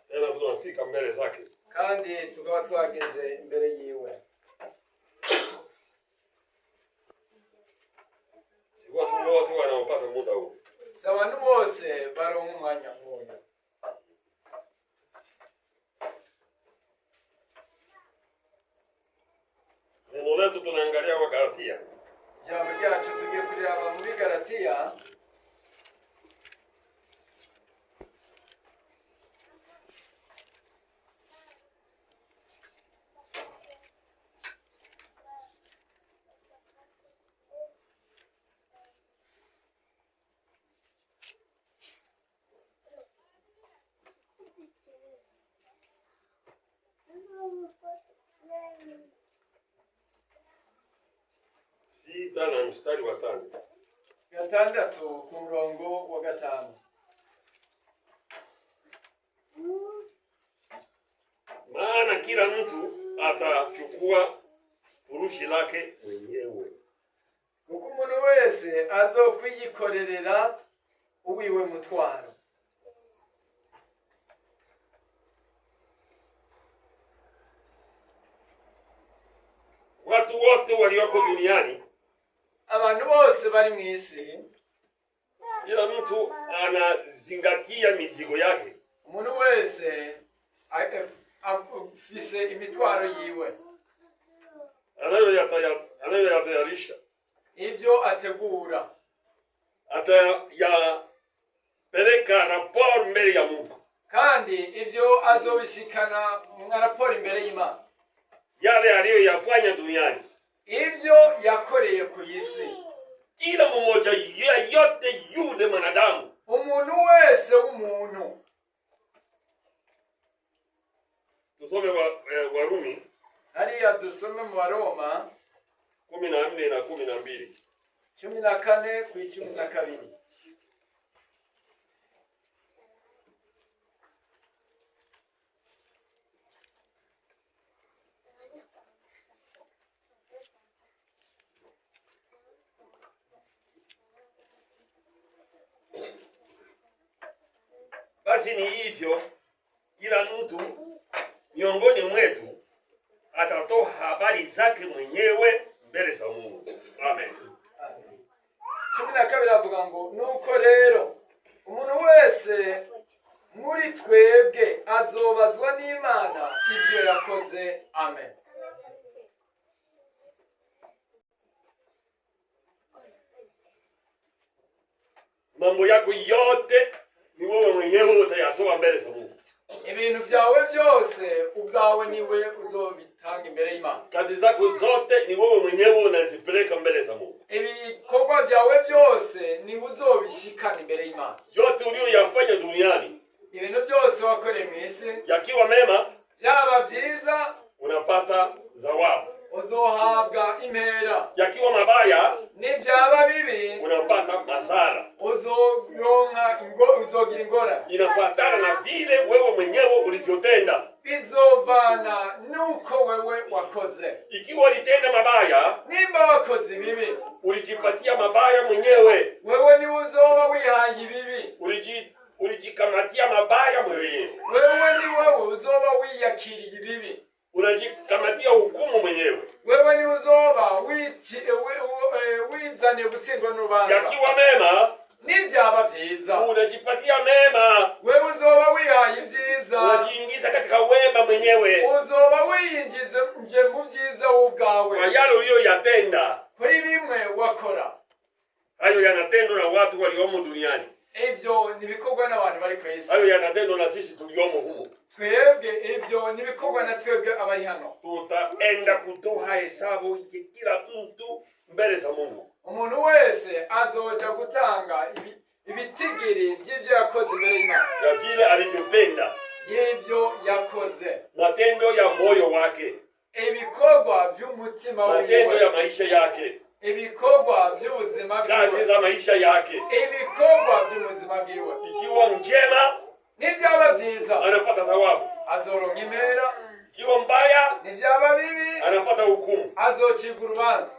Tena tunafika mbele zake. Kandi tukaba twageze imbere yiwe. Si watu wote wanaopata muda huu. Si abantu bose baronka umwanya nk'uyu. Neno letu tunaangalia Wagalatia. Ijambo ryacu tugiye kureba muri Galatiya. Sita na mstari wa 5. Gatandatu ku murongo wa 5. Maana kila mtu atachukua furushi lake mwenyewe. Kuko umuntu wese azokwiyikorerera uwiwe mutwaro. Watu wote walioko duniani, abantu bose bari mu isi, kila mtu anazingatia mizigo yake. Umuntu wese afise imitwaro yiwe. Anayoyatayarisha. Ivyo ategura. Atayapeleka raporo mbele ya Mungu. Kandi ivyo azobishikana mu raporo imbere y'Imana. Yale aliyoyafanya duniani. Ivyo yakoreye ku isi. Kila mmoja yote yule mwanadamu. Umuntu wese w'umuntu. Tusome Warumi. Hariya dusome mu Baroma 14 na 12. 14 ku 12. Basi ni hivyo, kila mtu miongoni mwetu atatoa habari zake mwenyewe mbele za Mungu. Amen. 12 avuga ngo nuko rero umuntu wese muri twebwe azobazwa n'Imana ivyo yakoze. Amen. Mambo yako yote ni wewe mwenyewe utayatoa mbele za Mungu. Ibintu vyawe byose ubwawe niwe uzobitanga imbere y'Imana. Kazi zako zote ni wewe mwenyewe unazipeleka mbele za Mungu. Ibikorwa vyawe byose ni uzobishikana imbere y'Imana. Yote uliyoyafanya duniani, ibintu byose wakoreye mu isi, yakiwa mema, byaba vyiza, unapata thawabu. Uzohabwa impera. Yakiwa mabaya, n'ivyaba bibi, unapata hasara. Uzogira ingorane. Inafuatana na vile wewe mwenyewe ulivyotenda. Bizovana nuko wewe wakoze. Ikiwa ulitenda mabaya, nimba wakoze bibi, ulijipatia mabaya mwenyewe. Wewe ni uzoba wihaye ibibi. Ulijikamatia mabaya mwenyewe. Wewe ni wewe uzoba wiyakiriye ibibi. Unajikamatia hukumu mwenyewe. Wewe ni uzoba wizane gutsindwa n'urubanza. Yakiwa mema, n'ivyaba vyiza, unajipatia mema. Wewe uzoba wihaye ivyiza. Unajiingiza katika wema mwenyewe. Uzoba wiyinjize nje mu vyiza ubwawe. Kwa yale uliyoyatenda. Kuri bimwe wakora. Hayo yanatendwa na watu waliomo duniani. Ivyo nibikorwa n'abantu bari ku isi. Hayo yanatendwa na sisi tuliomo humo. Twebwe ivyo nibikorwa na twebwe abari hano. Tutaenda kutoa hesabu ya kila mtu mbele za Mungu. Umuntu wese azoja gutanga ibitigiri by'ivyo yakoze imbere y'Imana. Ya vile alivyopenda. Y'ivyo yakoze. Matendo ya moyo wake. Ibikorwa by'umutima wiwe. Matendo ya maisha yake. Ibikorwa by'ubuzima bwiwe. Kazi za maisha yake. Ibikorwa by'ubuzima bwiwe. Ikiwa njema, n'ivyaba vyiza, anapata thawabu. Azoronka impera. Ikiwa mbaya, n'ivyaba bibi, anapata hukumu. azocirwa urubanza.